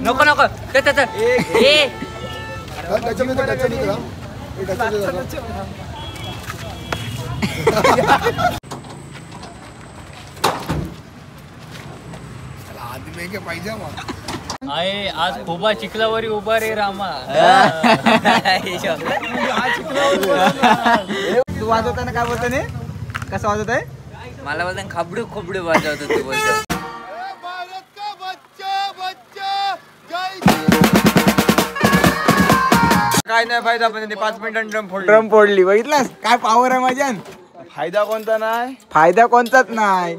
नको नको पाहिजे आहे आज खोबा चिखलावरी उभा रे रामा. तू वाजवताना काय बोलतो ने कसं वाजवत आहे? मला बोलता खाबडू खोबडू वाजवतो तू बोलतो. काय नाही फायदा पण 5 मिनिटांनी ड्रम फोडली. बघितलास काय पावर आहे माझ्या. फायदा कोणता नाही, फायदा कोणताच नाही.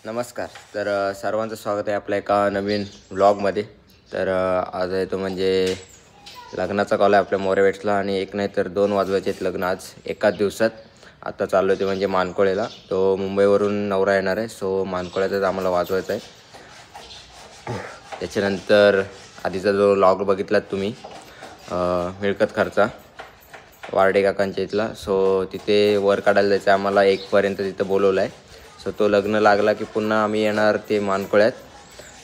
नमस्कार. तर सर्वांचं स्वागत आहे आपल्या एका नवीन व्लॉगमध्ये. तर आज आहे तो म्हणजे लग्नाचा कॉल आहे आपल्या मोरेवेट्सला आणि एक नाही तर 2 वाजवायचे आहेत लग्न आज एकाच दिवसात. आता चाललो आहे ते म्हणजे मानकोळेला. तो मुंबईवरून नवरा येणार आहे, सो मानकोळ्यातच आम्हाला वाजवायचा आहे. त्याच्यानंतर आधीचा जो व्लॉग बघितलात तुम्ही मिळकत खर्चा वार्डे काकांच्या इथला, सो तिथे वर काढायला जायचं आहे आम्हाला. 1 पर्यंत तिथं बोलवलं आहे. सो तो लग्न लागला की पुन्हा आम्ही येणार ते मानकोळ्यात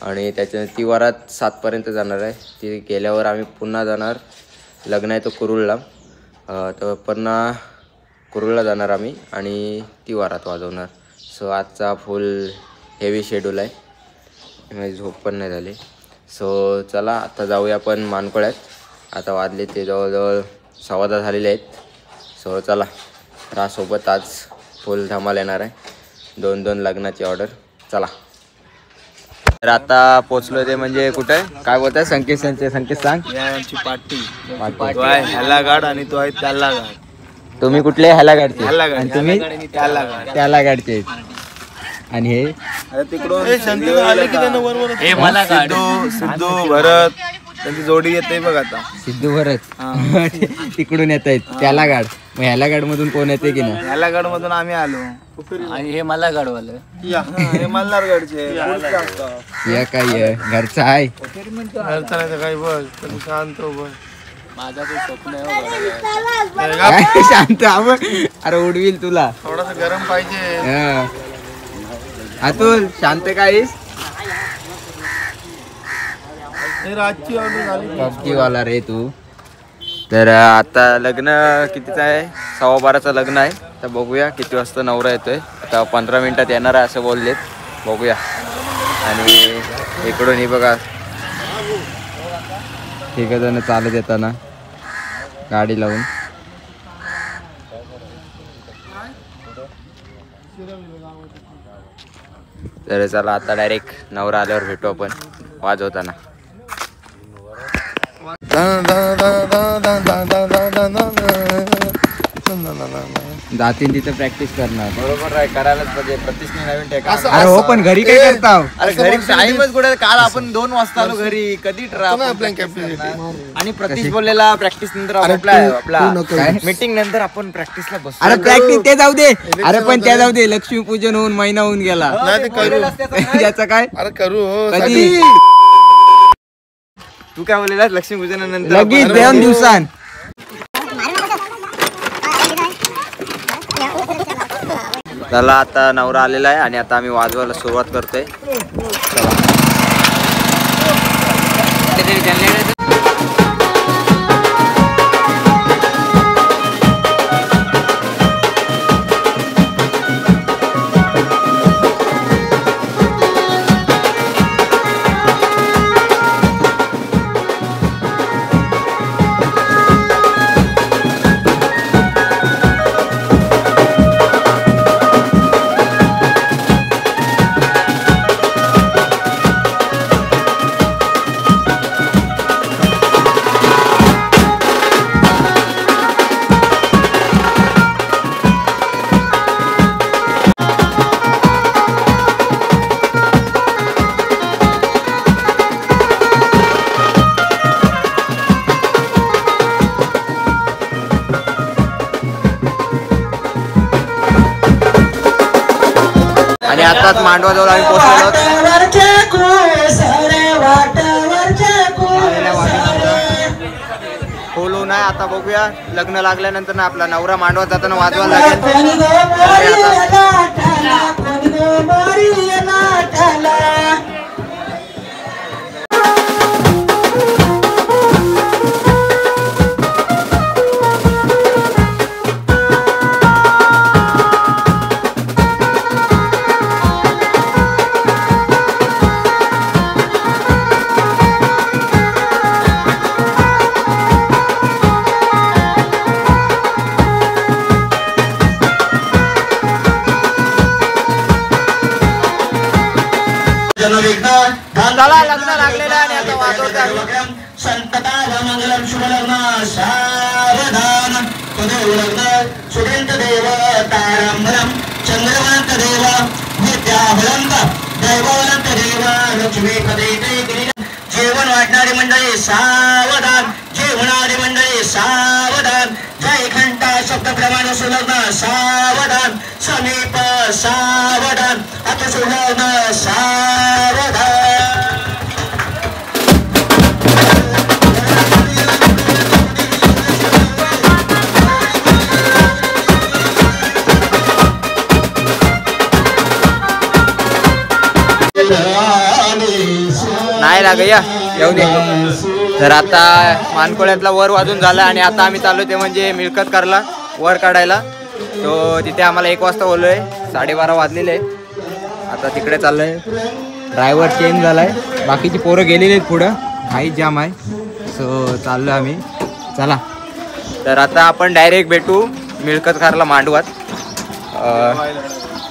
आणि त्याच्या ती वरात 7 पर्यंत जाणार आहे. ती गेल्यावर आम्ही पुन्हा जाणार. लग्न आहे तो कुरुळला, तर पुन्हा कुरुळला जाणार आम्ही आणि ती वरात वाजवणार. सो आजचा फुल हेवी शेड्यूल आहे, माझी झोप पण नाही झाली. सो चला आता जाऊया आपण मानकोळ्यात. आता वाजले ते जवळजवळ 10:15 झालेले आहेत. सो चला रासोबत आज फुल धमाल येणार आहे. 2 लग्नाची ऑर्डर. चला तर आता पोचलो ते म्हणजे कुठे काय बोलताय संकेत सांग. यांची पार्टी तो आहे ह्याला गाड आणि तो आहे त्याला गाड. तुम्ही कुठले ह्याला गाडचे आणि तुम्ही त्याला गाडचे आणि हे तिकडून हे मला सिद्धू भरत त्यांची जोडी येते बघ आता. सिद्धू भरत तिकडून येत आहेत त्याला गाड. मग ह्याला गाड मधून कोण येते की नाही? ह्याला गड मधून आम्ही आलो आणि हे मला गाडवालं. हे मल्हार गडचे या काय घरचा आहे घरचा नाही तर काही बघ पण शांत बघ. माझा तो स्वप्न आहे काय शांत. अरे उडवील तुला. थोडासा गरम पाहिजे. अतुल शांत काहीस रातची ऑर्डर झाली. पबजी वाला रे तू. तर आता लग्न कितीचं आहे? 12:15चं लग्न आहे. तर बघूया किती वाजता नवरा येतोय. आता 15 मिनिटात येणार आहे असं बोललेत, बघूया. आणि इकडून ही बघा ठीक जण चालत येताना गाडी लावून. तर चला आता डायरेक्ट नवरा आल्यावर भेटू आपण वाजवताना. जातीन तिथे प्रॅक्टिस करणार. बरोबर आहे, करायलाच पाहिजे. प्रतिष्ठा नवीन ठेका. अरे हो पण घरी काय करता? अरे घरी टाइमच कुठे. काल आपण 2 वाजता आलो घरी. कधी आणि प्रतीश बोललेला प्रॅक्टिस नंतर आपला मीटिंग नंतर आपण प्रॅक्टिसला बसतो. अरे प्रॅक्टिस ते जाऊ दे. अरे पण त्या जाऊ दे. लक्ष्मीपूजन होऊन महिना होऊन गेला. त्याचं काय? अरे करू कधी तू काय बोललेला लक्ष्मीपूजनानंतर लगेच 2 दिवसांत. चला आता नवरा आलेला आहे आणि आता आम्ही वाजवायला सुरुवात करतोय. आणि आताच मांडवाजवळ आम्ही पोहोचलेलो आहोत. फुल ऊन नाही. आता बघूया लग्न लागल्यानंतर ना आपला नवरा मांडवात जाताना वाजवायला लागेल. चला लग्न लागलेलं आहे आणि आता वाजवतात. संततामंगलम शुभलग्न सावधान तदेव सुगंध देव तारंबरम चंद्रवंत देव विद्यावलंत दैववलंत देव लक्ष्मी पदे जेवण वाटणारी मंडळी सावधान, जेवणारी मंडळी सावधान, जय घंटा शब्दप्रमाणे सुलग्न सावधान, समीप सावधान, आता सुलग्न सावधान. नाही लाग या येऊ दे. तर आता मानकोळ्यातला वर वाजून झाला आणि आता आम्ही चाललो ते म्हणजे मिळकत करला वर काढायला. तो तिथे आम्हाला 1 वाजता बोललोय, 12:30 वाजलेले. आता तिकडे चाललोय. ड्रायव्हर चेंज झालाय, बाकीची पोरं गेलेली आहेत पुढं, हाईच जाम आहे. सो चाललो आम्ही. चला तर आता आपण डायरेक्ट भेटू मिळकत करला मांडवात.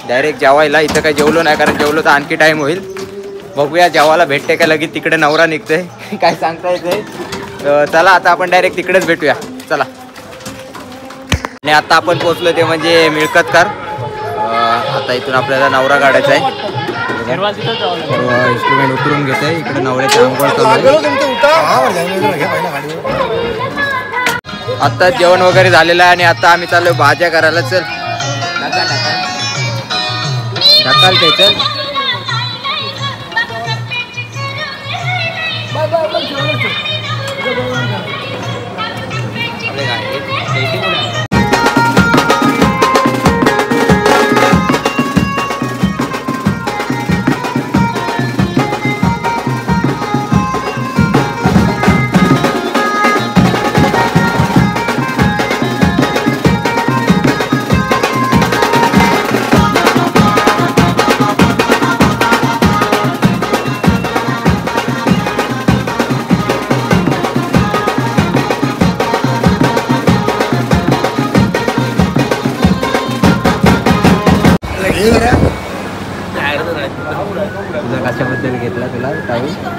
डायरेक्ट जेवायला. इथं काही जेवलो नाही कारण जेवलो तर आणखी टाईम होईल. बघूया जेवायला भेटते का लगेच तिकडे नवरा निघतोय काय सांगता येते. चला आता आपण डायरेक्ट तिकडेच भेटूया. चला. आणि आता आपण पोचलो ते म्हणजे मिळकतकार. आता इथून आपल्याला नवरा काढायचा आहे. इंस्ट्रुमेंट उतरून घेत आहे. इकडे नवऱ्याची अंघोळ चालू आहे. आता जेवण वगैरे झालेलं आहे आणि आता आम्ही चाललोय भाज्या करायला. चल ढकाल ते चल. तुला कशाबद्दल घेतला तुला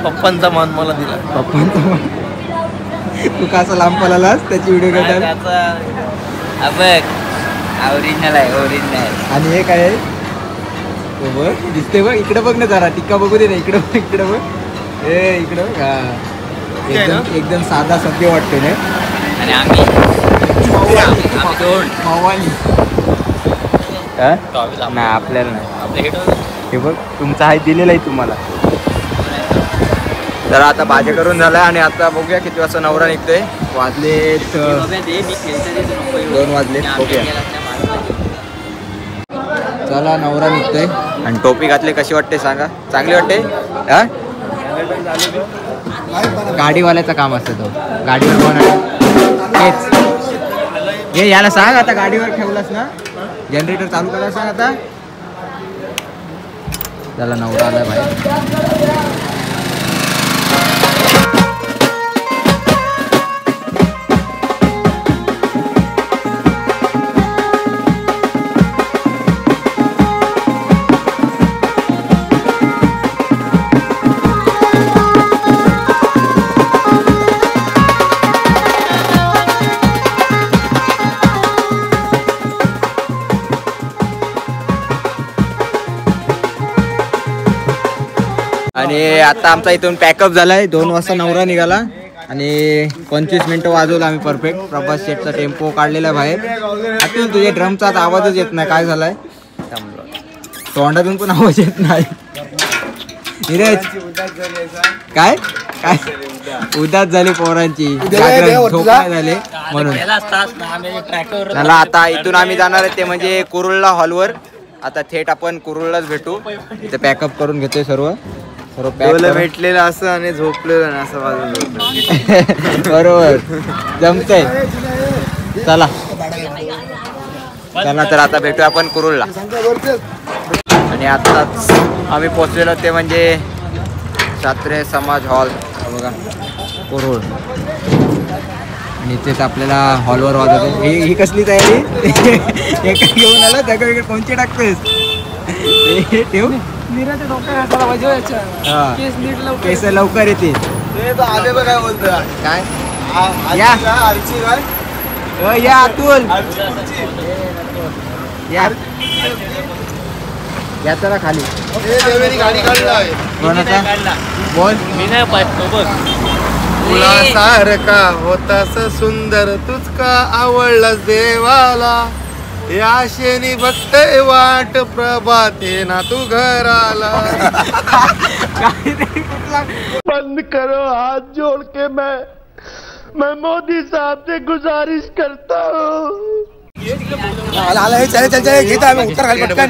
पप्पांचा मान मला दिला. पप्पांचा मान. तू कसा लांब पळालास त्याची व्हिडिओ करतात. ओरिजिनल आहे ओरिजिनल. आणि हे काय आहे बघ दिसते बघ. इकडे बघ ना जरा टिक्का बघू दे ना. इकडे बघ इकडे बघ. ए इकडे बघ. हा एकदम साधा सभ्य वाटते ना. आणि आम्ही मावाली नाही आपल्याला नाही. हे बघ तुमचा हात दिलेला आहे तुम्हाला. तर आता भाज्या करून झाला आणि आता बघूया किती वाजता नवरा निघतोय. वाजले 2 वाजले. बघूया. चला नवरा निघतोय. आणि टोपी घातली कशी वाटते सांगा. चांगली वाटते. हा गाडीवाल्याचं काम असतं. तो गाडीवर कोण तेच हे याला सांग. आता गाडीवर ठेवलास ना जनरेटर चालू करायला सांग आता. त्याला नवरा आलाय बाहेर. आणि आता आमचा इथून पॅकअप झालाय. 2 वाजता नवरा निघाला आणि 25 मिनिटं वाजवलं आम्ही परफेक्ट. प्रभास शेटचा टेम्पो काढलेला बाहेर. अतुल तुझ्या ड्रमचा आवाजच येत नाही. काय झालाय तोंडातून पण आवाज येत नाही. नीरज काय काय उदास झाली पोरांची, जागरण, झोप नाही झाले म्हणून. चला आता इथून आम्ही जाणार आहे ते म्हणजे कुरुळला हॉलवर. आता थेट आपण कुरुळलाच भेटू. इथे पॅकअप करून घेतोय सर्व भेटलेलं असं आणि झोपलेलं ना असं माझं बरोबर जमतंय. चला चला तर आता भेटूया आपण कुरुळला. आणि आताच आम्ही पोचलेलो ते म्हणजे शास्त्रीय समाज हॉल बघा कुरुळ. आणि इथेच आपल्याला हॉलवर वाजवतो. ही कसली तयारी एका घेऊन आला त्या कोणची टाकतोस ठेव. केस लवकर येते काय बोलतो काय या अतुल या चला खाली. कोणाचा बोल. मी नाही पाहतो बघ. तुला सारखा होतास सुंदर तुझका आवडलास देवाला, या आशेनी बघते वाट प्रभाते ना तू घराला. बंद करो हाथ जोड़ के मैं मोदी साहब से गुजारिश करता हूँ. घेत आहे उत्तर खाली पटकन.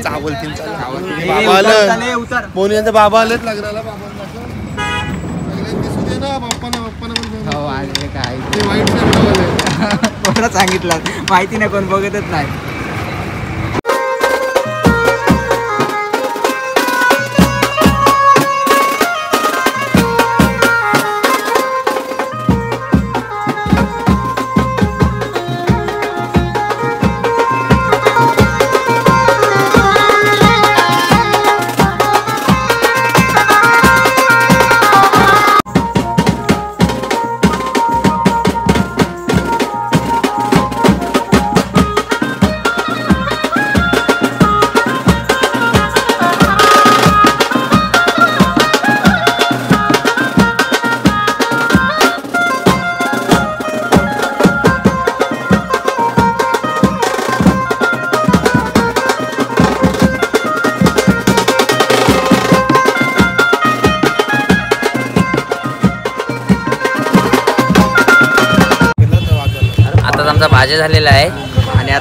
मोनी यांचा बाबा आलेच लागला कोणा सांगितलं माहिती नाही, कोण बघतच नाही. भाज्या झालेला आहे आणि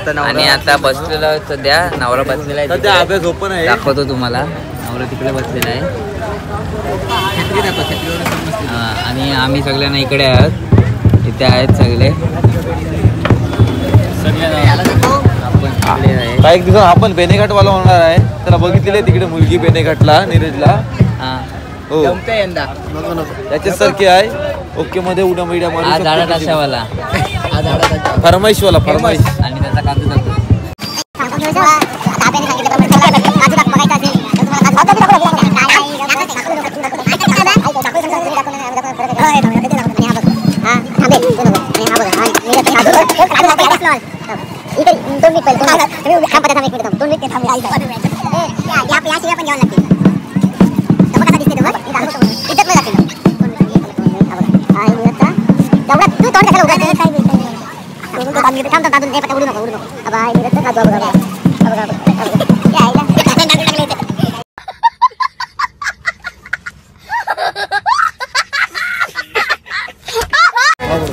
आता बसलेला सध्या नवरा बसलेला आहे. दाखवतो तुम्हाला. नवरा तिकडे बसलेला आहे आणि आम्ही सगळ्यांना इकडे आहोत. इथे आहेत सगळे. काही दिवस आपण बेनेघाटवाला होणार आहे. त्याला बघितलेले तिकडे मुलगी बेनेघाटला नीरजला. हो त्याच्यासारखी आहे. ओके मध्ये उड्या मैड्या मारून डाशावाला फरमाईशवाला फरमाईश. आणि त्याचा काजू जातो.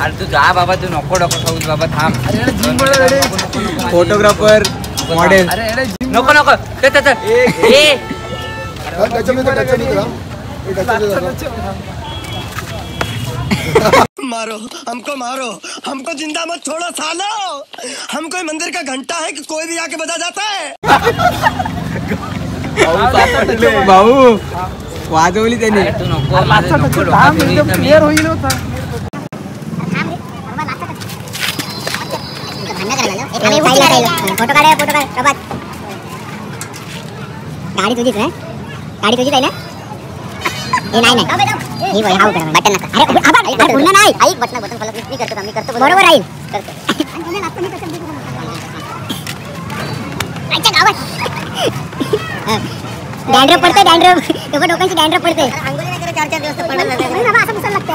अरे तू जा बाबा, तू नको खाऊस बाबा, थांब. फोटोग्राफर मॉडेल नको नको. मारो हमको जिंदा मत छोड़ो सालो. हम कोई मंदिर का घंटा है कि कोई भी आके बजा जाता है. भाऊ वाजवली त्याने. क्लिअर होईल होता. फोटो काढ गाडी तुझीच आहे ना. हे नाही ही बघ, हा बटन नका. अरे पुन्हा नाही. ऐक बटन फॉलो मी करतो बरोबर राहील. डॅन्ड्रफ पडते. डोक्याची डॅन्ड्रफ पडते. चार दिवस पडलं असं बसायला लागतं.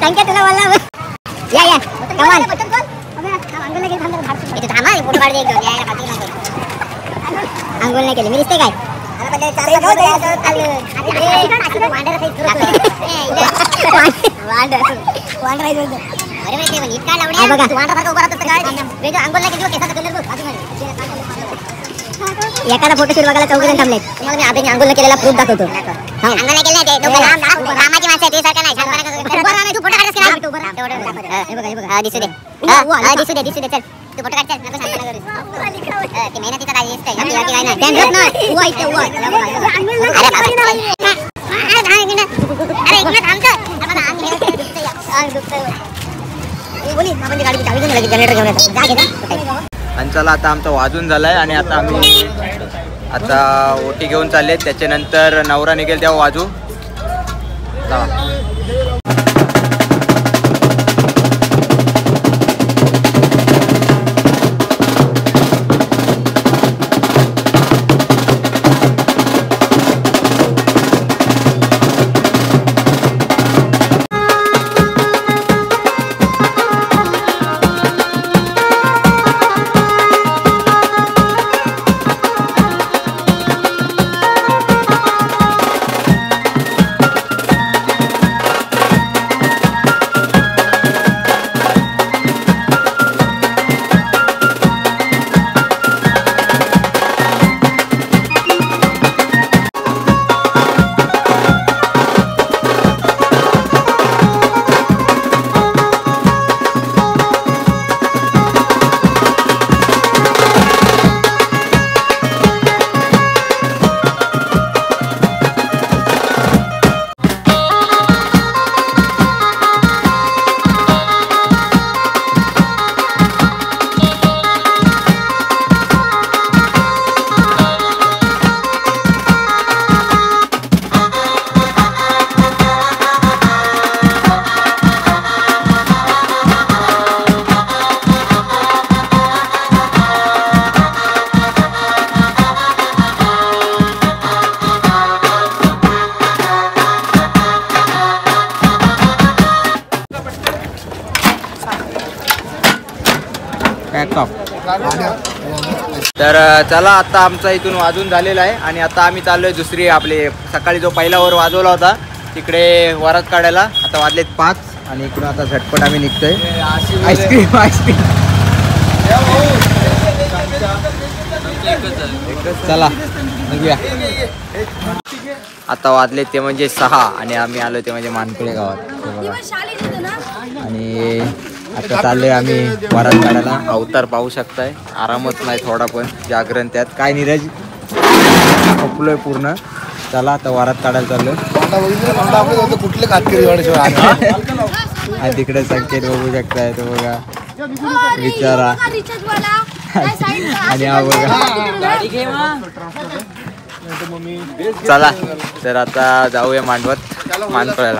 थँक्यू तुला बोलला. या कमाल. आंघोळ नाही केली मी. दिसते काय एखादा फोटोशूट बघायला 4 जण थांबले. तुम्हाला मी आधी अंघोळ केलेला प्रूफ दाखवतो. अंघोळ केले ते कामाची माणसं ते सारखं नाही. तू फोटो काढस की तू हे बघा दिसू दे. दिसू दे चल तू फोटो काढ. नको सांगता करूस ते मेहनतीचा काय असतं काय नाही कॅमेरात नाही उवा इथे उवा. अरे इकडे आणि चला आता आमचा वाजून झालाय आणि आता आम्ही ओटी घेऊन चालले. त्याच्यानंतर नवरा निघेल तेव्हा वाजू. तर चला आता आमचा इथून वाजून झालेला आहे आणि आता आम्ही चाललोय दुसरी आपले सकाळी जो पहिला वर वाजवला होता तिकडे वरात काढायला. आता वाजलेत 5 आणि इकडून आता झटपट आम्ही निघतोय. आईस्क्रीम चला निघूया. आता वाजले ते म्हणजे 6 आणि आम्ही आलो ते म्हणजे मानकुळे गावात. आणि आता चाललोय आम्ही वरात काढायला. अवतार पाहू शकताय, आरामच नाही थोडा पण, जागरण त्यात. काय नीरज झोपलोय पूर्ण. चला आता वरात काढायला चाललोय. कुठले कातकरी आणि तिकडे संकेत बघू शकताय तो बघा विचारा. आणि हा बघा. चला तर आता जाऊया मांडवत मानकुळ्याला.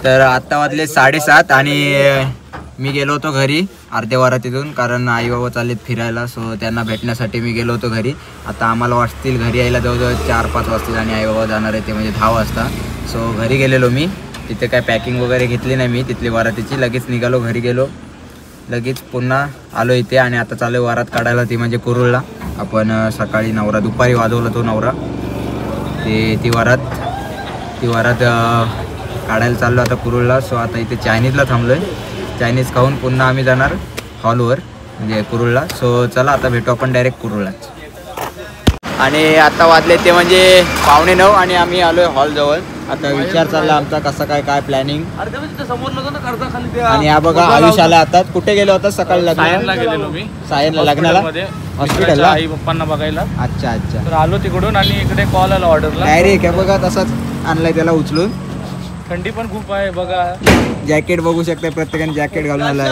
तर आत्ता वाजले 7:30 आणि मी गेलो होतो घरी अर्ध्या वरातीतून, कारण आई बाबा चाललेत फिरायला. सो त्यांना भेटण्यासाठी मी गेलो होतो घरी. आता आम्हाला वाजतील घरी यायला जवळजवळ 4-5 वाजतील आणि आई बाबा जाणार आहे ते म्हणजे 10 वाजता. सो घरी गेलेलो मी. तिथे काय पॅकिंग वगैरे घेतली नाही मी तिथली वरातीची. लगेच निघालो, घरी गेलो, लगेच पुन्हा आलो इथे आणि आता चालू वरात काढायला ती म्हणजे कुरुळला. आपण सकाळी नवरा दुपारी वाजवला तो नवरा, ती वरात काढायला चाललो आता कुरुळला. सो आता इथे चायनीजला थांबलो आहे. चायनीज खाऊन पुन्हा आम्ही जाणार हॉलवर म्हणजे कुरुळला. सो चला आता भेटू आपण डायरेक्ट कुरुळलाच. आणि आता वाजले ते म्हणजे 8:45 आणि आम्ही आलोय हॉल जवळ. आता विचार चालला आमचा कसा काय प्लॅनिंग. आणि हा बघा आयुष आला आता. कुठे गेलो होता सकाळी लग्नाला? गेलेलो मी सायनला लग्नाला, हॉस्पिटलला आई पप्पांना बघायला. अच्छा अच्छा. तर आलो तिकडून आणि इकडे कॉल आला ऑर्डरला. डायरेक्ट आहे बघा तसाच आणलाय त्याला उचलून. थंडी पण खूप आहे बघा. जॅकेट बघू शकता प्रत्येकाने जॅकेट घालून आलाय.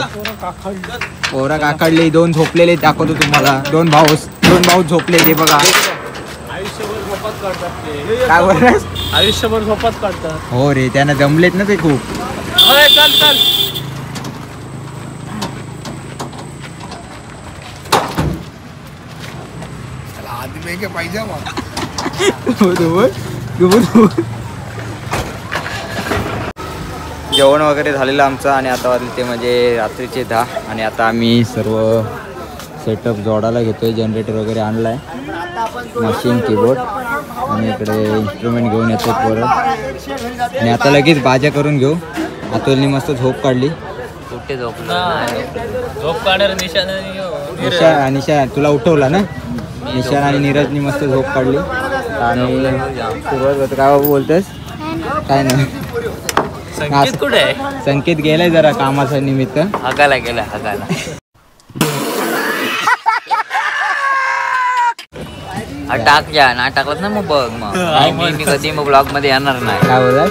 पोरा काकडले 2 झोपलेले दाखवतो तुम्हाला. 2 भाऊ झोपले ते बघा. आयुष्यभर झोपात काढतात ते. काय बोललास? आयुष्यभर झोपात काढतात. हो रे त्यांना जमलेत ना ते खूप. चल चल. जेवण वगैरे झालेलं आमचं आणि आता वाजले ते म्हणजे रात्रीचे 10. आणि आता आम्ही सर्व सेटअप जोडायला घेतोय. जनरेटर वगैरे आणलाय, मशीन, कीबोर्ड आणि इकडे इन्स्ट्रुमेंट घेऊन येतो पोरं. आणि आता लगेच भाज्या करून घेऊ. अतुलनी मस्त झोप काढली. कुठे झोप काढणार निशा तुला उठवला ना. निशान आणि नीरजनी मस्त झोप काढली. आणि सुरुवात होतं. काय बाबू बोलतेस? काय नाही. संकेत कुठे आहे? संकेत गेलाय जरा कामाच्या निमित्त. हागायला गेलाय हागायला. टाक या ना टाकलं ना मग बघ. मग मी कधी मग ब्लॉग मध्ये येणार नाही. काय बोलत?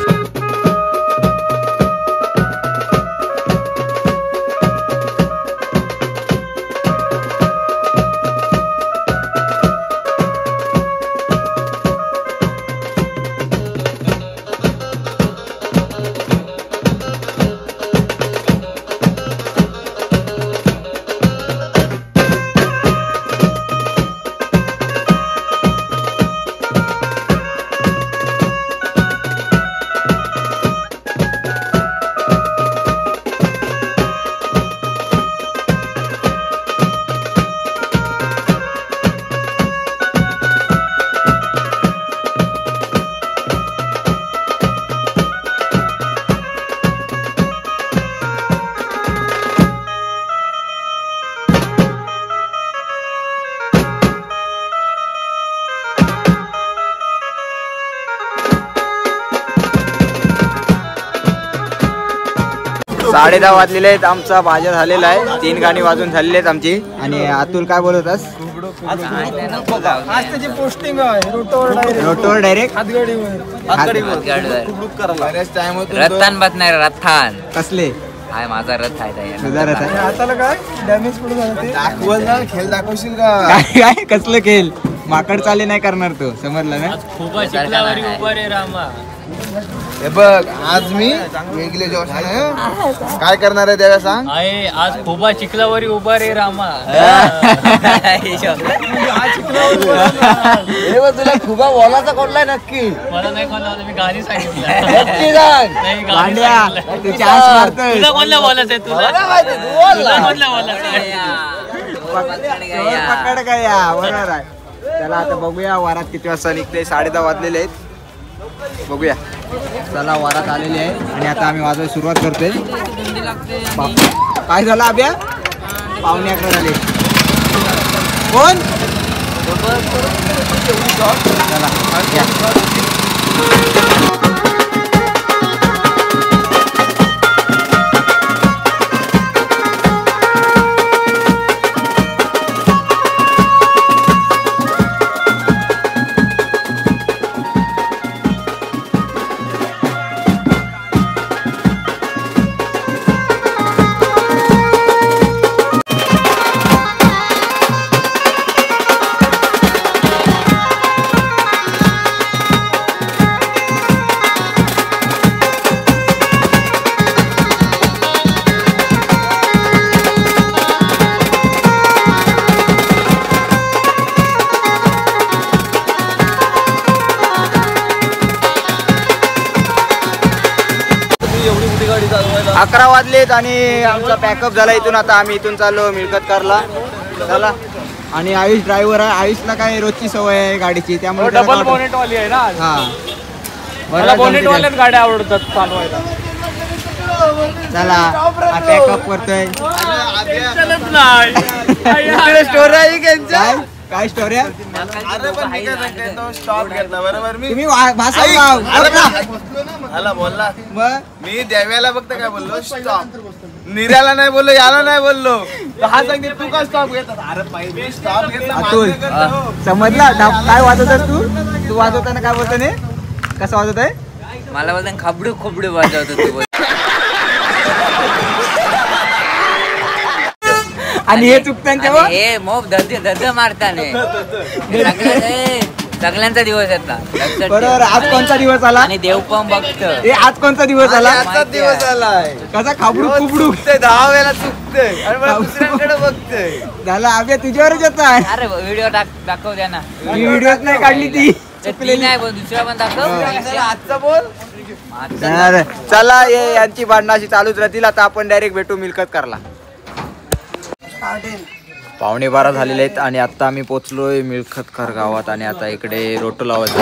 साडे 10 वाजलेले आहेत. आमचा भाज्या झालेला आहे. 3 गाणी वाजून झालेली आहेत आमची. आणि अतुल काय बोलतस? रोटोवर डायरेक्ट रथान बसणार रथान. कसले? हाय माझा रथ आहे. तुझा रथ आहे? हाताला काय डॅमेज पडून झालं ते. दाखवल ना, खेळ दाखवशील का? काय कसलं खेळ? माकड चाले नाही करणार तो, समजलं ना? खोबा चिखलावरी उभा रे रामा. हे बघ आज मी वेगळे काय करणार आहे त्याला सांग. आहे आज खोबा चिखलावरी उभा रे रामा. तुला खुबा बोलाचा कोणलाय नक्की? मला नाही कोणला. मी गाणी सांगितलं. नक्की सांग. नाही भांड्या, गाणी तू चान्स मारतोय. तुला कोणला बोलायचं आहे? तुला कोणला बोलायचं आहे? पकड काय या, बरोबर आहे. चला आता बघूया वारात किती वाजता निघते. 10:30 वाजलेले आहेत. बघूया. चला वारात आलेली आहे आणि आता आम्ही वाजवायला सुरुवात करतोय. काय झालं अभ्या? 11:45 झाले. कोण? चला या. गाडी चालवायला. 11 वाजलेत आणि आमचा पॅकअप झाला इथून. आता आम्ही इथून चाललो मिळकतकारला. चला. आणि आयुष ड्रायव्हर आहे. आयुषला काय रोजची सवय आहे गाडीची, त्यामुळे डबल बोनेट वाली आहे ना. हा मला बोनेट वाल्याच गाड्या आवडतात चालवायला. चला पॅकअप करतोय. स्टोरी आहे त्यांच्या. काय स्टोरी आहे? अरे पण मी काय सांगते, तो स्टॉप घेतला बरोबर. मी तुम्ही बोलला मग मी देव्याला फक्त काय बोललो, स्टॉप. निराला नाही बोललो, याला नाही बोललो. हा सांगते तू का स्टॉप घेतात. अरे पहिले स्टॉप घेतला. अतुल समजला काय वाजवतोस तू वाजवताना काय बोलतो ने कसं वाजवत आहे? मला बोलता खबडू खोबडू वाजवतो तू. आणि हे चुकतं तेव्हा हे मोब धद मारताने सगळ्यांचा दिवस येतला. बरोबर. आज कोणता दिवस आला? आणि देव पण बघत. हे आज कोणता दिवस आला? आजचा दिवस आलाय. कसा खाबडू खुबडू 10 वेळा चुकतंय आणि मला दुसऱ्यांकडे बघतोय. झाला अभ्या तुझ्यावरच येत आहे. अरे व्हिडिओ दाखव द्या ना. मी व्हिडिओच नाही काढली ती ती नाही बोल, दुसरा पण दाखव. आजचा बोल. अरे, चला ये यांची भांडणाशी चालूच राहतील. आता आपण डायरेक्ट भेटू मिल्कत करला. 11:15 झालेले आहेत आणि आता आम्ही पोचलोय मिल्कतकर गावात. आणि आता इकडे रोटो लावायचं.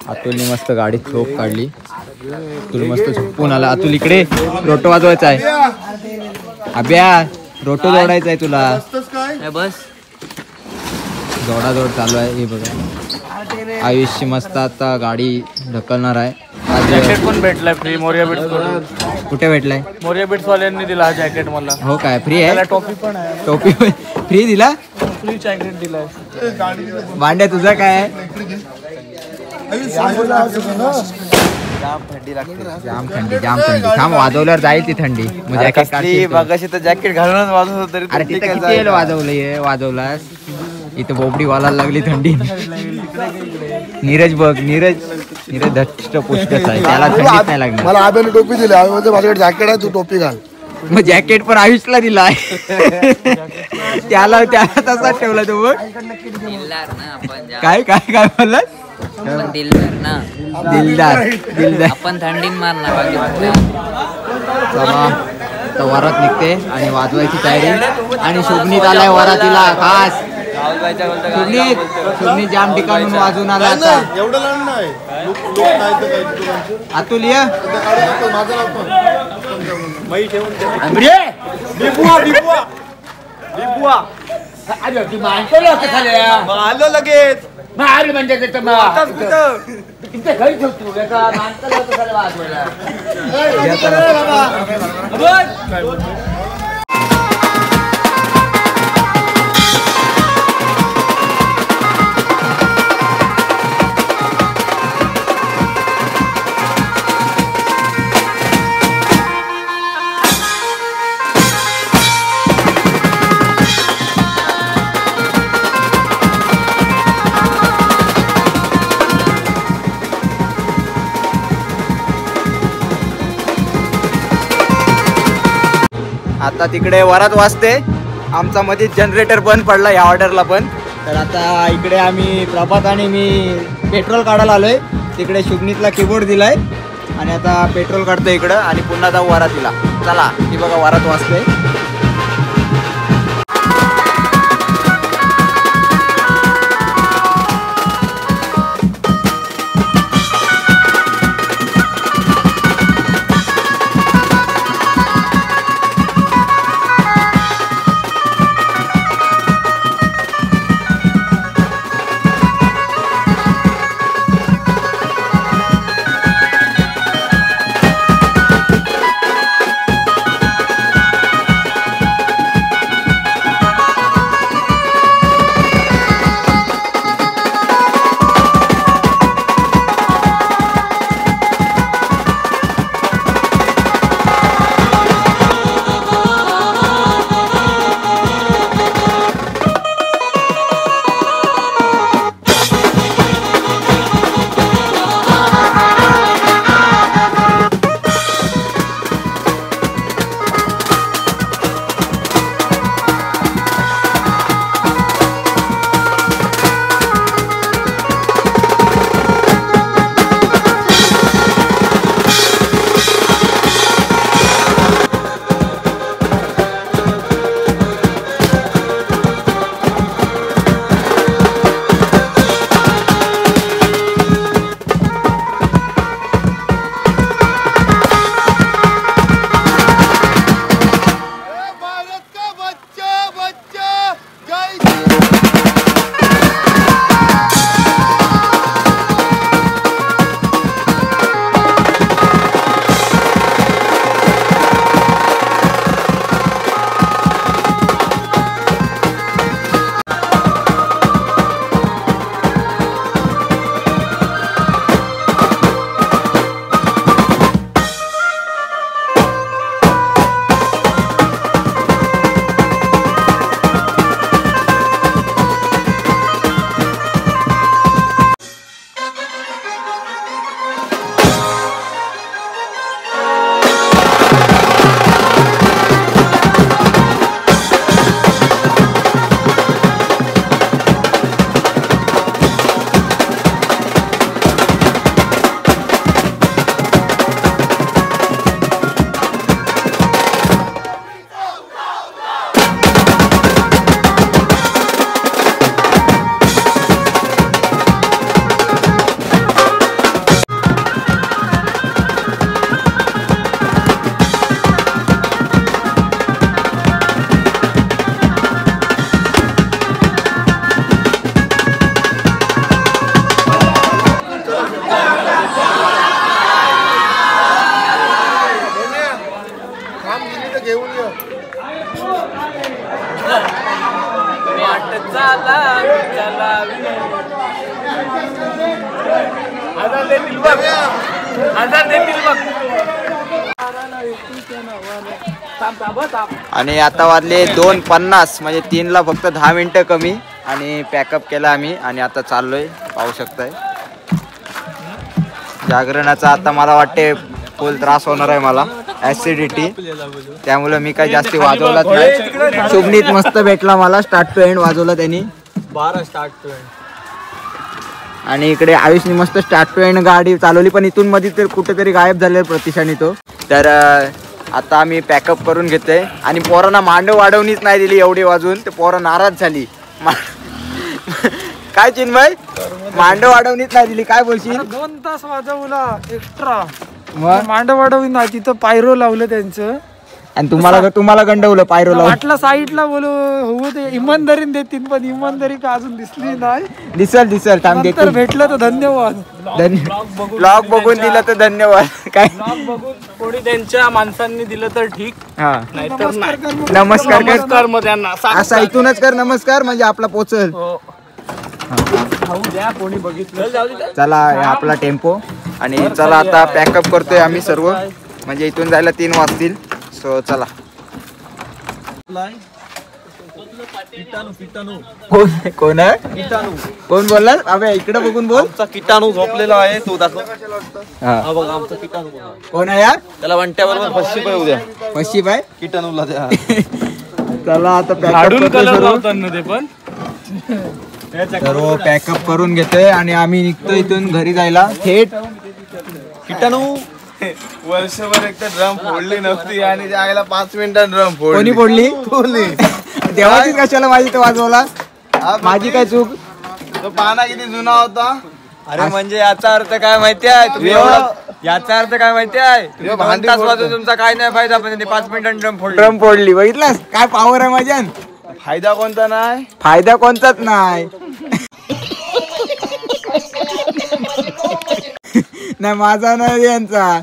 अतुलने मस्त गाडीत झोप काढली. अतुल मस्त झोपून आला. अतुल इकडे रोटो वाजवायचा आहे. अभ्या रोटो जोडायचा आहे तुला. बस जोडाजोड चालू आहे. हे बघा आयुष्य मस्त आता गाडी ढकलणार आहे. जॅकेट पण भेटलाय फ्री मोरिया बिट्स. कुठे भेटलाय? मोरिया बिट्स वाल्यांनी दिला हा जॅकेट मला. हो काय फ्री आहे? टोपी पण आहे. टोपी फ्री दिला? फ्री जॅकेट दिलाय. भांड्या तुझा काय आहे? जाम थंडी थांब वाजवल्यावर जाईल ती थंडी. मगाशी तर जॅकेट घालूनच वाजत होत तरी अरे तिथे किती वाजवलास. इथं बोबडी वालायला लागली थंडी. नीरज बघ नीरज धष्ट पुष्टच आहे. त्याला थंडीच नाही लागणार. मला आब्याने टोपी दिली. आम्ही म्हणतो माझ्याकडे जॅकेट आहे, तू टोपी घाल. मग जॅकेट पण आयुषला दिला आहे. त्याला तसाच ठेवला तो. बघ दिलदार ना आपण. काय काय काय बोललास? आपण दिलदार ना. दिलदार आपण थंडीन मारणार बाकी. चला तर वरात निघते आणि वाजवायची तयारी. आणि शुभनीत आलाय वरातीला खास. शुभनीत जाम ठिकाणून वाजून आला आता. एवढं लहान नाही. अतुल ये. आलो लगेच. आता तिकडे वरात वाजते. आमचा मध्ये जनरेटर बंद पडला या ऑर्डरला पण. तर आता इकडे आम्ही प्रभात आणि मी पेट्रोल काढायला आलोय. तिकडे शुभनीतला कीबोर्ड दिलाय आणि आता पेट्रोल काढतोय इकडं आणि पुन्हा जाऊ वरातीला. चला ही बघा वरात वाजते. आणि आता वाजले 2:50 म्हणजे 3ला फक्त 10 मिनिटं कमी आणि पॅकअप केला आम्ही आणि आता चाललोय. पाहू शकताय जागरणाचा आता मला वाटते फुल त्रास होणार आहे मला ऍसिडिटी, त्यामुळे मी काही जास्ती वाजवलाच नाही. शुभनीत मस्त भेटला मला, स्टार्ट टू एंड वाजवला त्यांनी 12 स्टार्ट टू एंड. आणि इकडे आयुषनी मस्त स्टार्ट टू एंड गाडी चालवली, पण इथून मध्ये तर कुठेतरी गायब झाले प्रतिशाने तो. तर आता आम्ही पॅकअप करून घेतोय आणि पोरांना मांडव वाढवणीच नाही दिली एवढी वाजून, ते पोरं नाराज झाली. काय चिन्मय मांडव वाढवणीच नाही दिली, काय बोलशील? 2 तास वाजवला एक्स्ट्रा मांड वाढवली नाही, तिथं पायरो लावलं त्यांचं आणि तुम्हाला गंडवलं पायरो लावून. वाटलं साईडला बोलू हो ते इमानदारीने देतील, पण इमानदारी का अजून दिसली नाही. दिसल टाइम देतो, भेटलं तर धन्यवाद. ब्लॉग बघून दिलं तर धन्यवाद. काय बघून कोणी त्यांच्या माणसांनी दिलं तर ठीक, हा नाहीतर नमस्कार मग त्यांना असा इथूनच कर नमस्कार, म्हणजे आपला पोचल. कोणी बघितलं. चला आपला टेम्पो आणि चला आता पॅकअप करतोय आम्ही सर्व, म्हणजे इथून जायला 3 वाजतील. सो चला. कोण कोण बोलला? अबे इकडे बघून बोल. किटाणू झोपलेला आहे तो दाखव. हा बघा आमचा किटाणू कोण आहे यार? त्याला वंट्याबरोबर 500 रुपये उद्या 500 बाय किटाणूला द्या. चला आता सर्व पॅकअप करून घेतोय आणि आम्ही निघतो इथून घरी जायला थेट. किटाणू वर्षभर एकदा ड्रम फोडली नव्हती आणि जायला 5 मिनिटात ड्रम कोणी फोडली? देवाची कशाला माझी तर वाजवला? माझी काय चूक? तो पाना किती जुना होता. अरे म्हणजे याचा अर्थ काय माहिती आहे तुम्ही? याचा अर्थ काय माहिती आहे? तुमचा काय नाही फायदा, पण 5 मिनिटात ड्रम फोडली. बघितलास काय पावर आहे माझ्या? फायदा कोणता नाही, फायदा कोणताच नाही. नाही माझा नाही यांचा,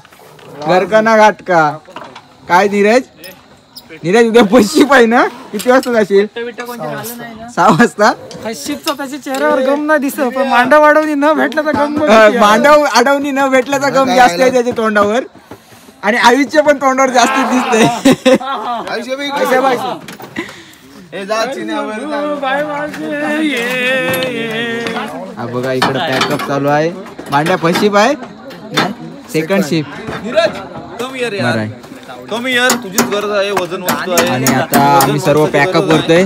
घरकाना घाटका. काय नीरज उद्या 500 पाहिजे ना? किती वाजता जाशील? 6 वाजता. हशीपचा त्याच्या चेहऱ्यावर गम नाही दिसत, पण मांडव वाढवणी न भेटल्याचा गम. मांडव अडवणी न भेटल्याचा गम जास्त आहे त्याच्या तोंडावर, आणि आयुष्य पण तोंडावर जास्त दिसतंय. हा बघा इकडे पॅकअप चालू आहे. मांड्या 500 आहे, सेकंड शिफ्ट. कमी यार तुझीच गरज आहे, वजन वस्तू आहे. आणि आता आम्ही सर्व पॅकअप करतोय.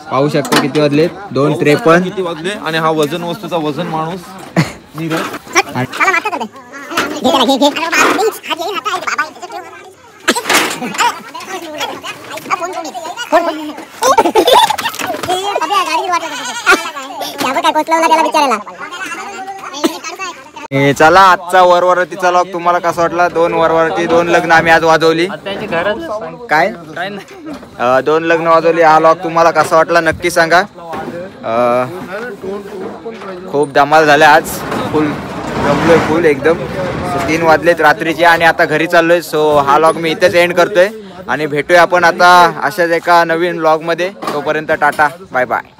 पाहू शकतो किती वाजले 2:53 किती वाजले. आणि हा वजन वस्तूचा वजन माणूस नीरज. चला आजचा वरवरतीचा लॉग तुम्हाला कसा वाटला? 2 वरवरती 2 लग्न आम्ही आज वाजवली. काय 2 लग्न वाजवली. हा लॉग तुम्हाला कसा वाटला नक्की सांगा. खूप धमाल झाल्या आज, फुल जमलोय फुल एकदम. 3 वाजलेत रात्रीचे आणि आता घरी चाललोय. सो हा लॉग मी इथेच एंड करतोय आणि भेटूया आपण आता अशाच एका नवीन व्लॉग मध्ये. तोपर्यंत टाटा बाय बाय.